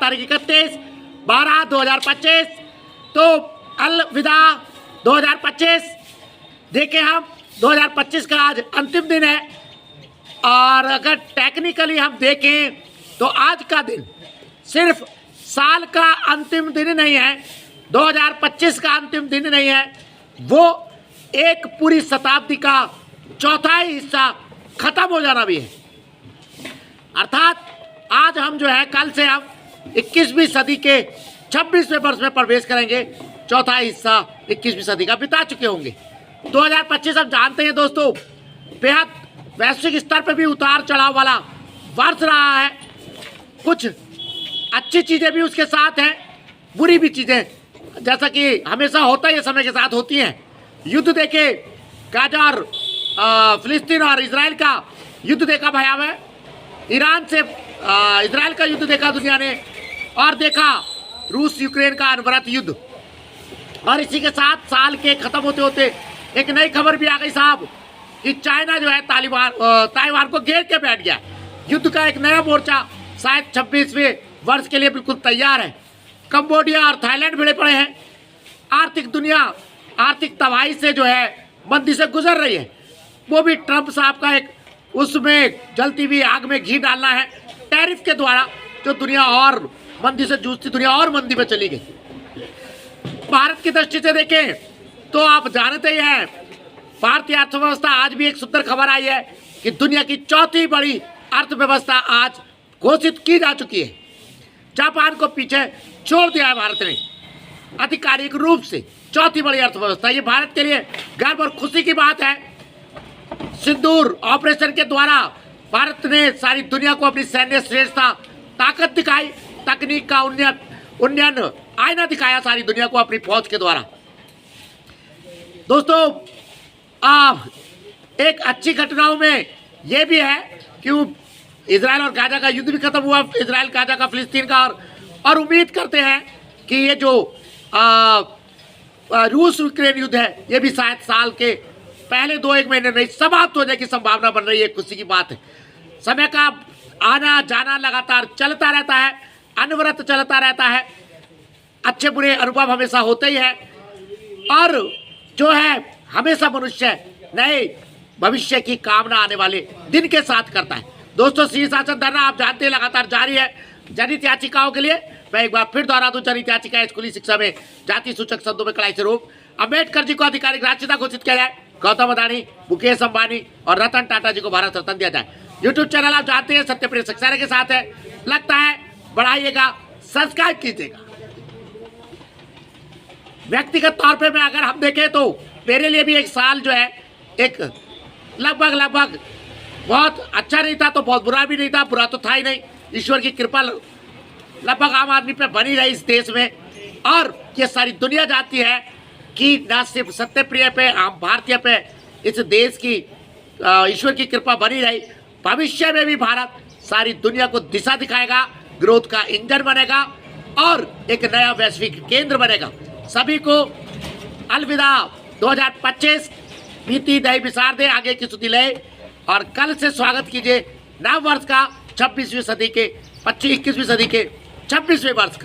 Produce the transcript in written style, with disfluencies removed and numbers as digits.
तारीख 31/12/2025। तो अलविदा 2025। देखें हम 2025 का आज अंतिम दिन है, और अगर टेक्निकली हम देखें तो आज का दिन सिर्फ साल का अंतिम दिन नहीं है, 2025 का अंतिम दिन नहीं है, वो एक पूरी शताब्दी का चौथाई हिस्सा खत्म हो जाना भी है। अर्थात आज हम जो है, कल से हम 21वीं सदी के 26वें वर्ष में प्रवेश करेंगे। चौथा हिस्सा 21वीं सदी का बिता चुके होंगे। 2025 हम जानते हैं दोस्तों, बेहद वैश्विक स्तर पर भी उतार चढ़ाव वाला वर्ष रहा है। कुछ अच्छी चीज़ें भी उसके साथ हैं, बुरी भी चीज़ें, जैसा कि हमेशा होता ही समय के साथ होती हैं। युद्ध देखे, गाजा और फिलिस्तीन और इजराइल का युद्ध देखा भयावह, ईरान से इजराइल का युद्ध देखा दुनिया ने, और देखा रूस यूक्रेन का अनवरत युद्ध। और इसी के साथ साल के ख़त्म होते होते एक नई खबर भी आ गई साहब कि चाइना जो है ताइवान को घेर के बैठ गया। युद्ध का एक नया मोर्चा शायद 26वें वर्ष के लिए बिल्कुल तैयार है। कंबोडिया और थाईलैंड भिड़े पड़े हैं। आर्थिक दुनिया आर्थिक तबाही से जो है मंदी से गुजर रही है। वो भी ट्रंप साहब का एक उसमें जलती हुई आग में घी डालना है टैरिफ के द्वारा, जो दुनिया और मंदी से जूझती दुनिया और मंदी में चली गई। भारत की दृष्टि से देखें तो आप जानते ही हैं, भारतीय अर्थव्यवस्था आज भी एक सुंदर खबर आई है कि दुनिया की चौथी बड़ी अर्थव्यवस्था आज घोषित की जा चुकी है। जापान को पीछे छोड़ दिया है भारत ने आधिकारिक रूप से। चौथी बड़ी अर्थव्यवस्था, ये भारत के लिए गर्व और खुशी की बात है। सिंदूर ऑपरेशन के द्वारा भारत ने सारी दुनिया को अपनी सैन्य श्रेष्ठता, ताकत दिखाई, तकनीक का उन्नयन आईना दिखाया सारी दुनिया को अपनी फौज के द्वारा। दोस्तों, एक अच्छी घटनाओं में यह भी है कि इजराइल और गाजा का युद्ध भी खत्म हुआ, इजराइल गाजा का फिलिस्तीन का, और उम्मीद करते हैं कि ये जो रूस यूक्रेन युद्ध है ये भी शायद साल के पहले 2-1 महीने में समाप्त होने की संभावना बन रही है। खुशी की बात है। समय का आना जाना लगातार चलता रहता है, अनवरत चलता रहता है। अच्छे बुरे अनुभव हमेशा होते ही हैं, और जो है हमेशा मनुष्य नए भविष्य की कामना आने वाले दिन के साथ करता है। दोस्तों, शीर्षासन धरना आप जानते हैं लगातार जारी है जनहित याचिकाओं के लिए। मैं एक बार फिर दोहरा दूं, जनहित याचिका स्कूली शिक्षा में जाति सूचक शब्दों में कड़ाई से रोक, अम्बेडकर जी को आधिकारिक राष्ट्रपिता घोषित किया जाए, गौतम अदानी, मुकेश अंबानी और रतन टाटा जी को भारत रत्न दिया जाए। यूट्यूब चैनल आप जानते हैं सत्यप्रिय सक्सेना के साथ है, लगता है बढ़ाइएगा, सब्सक्राइब कीजिएगा। व्यक्तिगत तौर पे मैं अगर हम देखें तो मेरे लिए भी एक साल जो है एक लगभग बहुत अच्छा नहीं था तो बहुत बुरा भी नहीं था, बुरा तो था ही नहीं। ईश्वर की कृपा लगभग आम आदमी पे बनी रही इस देश में, और ये सारी दुनिया जानती है कि न सिर्फ सत्यप्रिय पे, आम भारतीय पे इस देश की ईश्वर की कृपा बनी रही। भविष्य में भी भारत सारी दुनिया को दिशा दिखाएगा, ग्रोथ का इंजन बनेगा और एक नया वैश्विक केंद्र बनेगा। सभी को अलविदा 2025। बीती दही बिसार दे, आगे की सुधी ले, और कल से स्वागत कीजिए नव वर्ष का, 21वीं सदी के 26वें वर्ष का।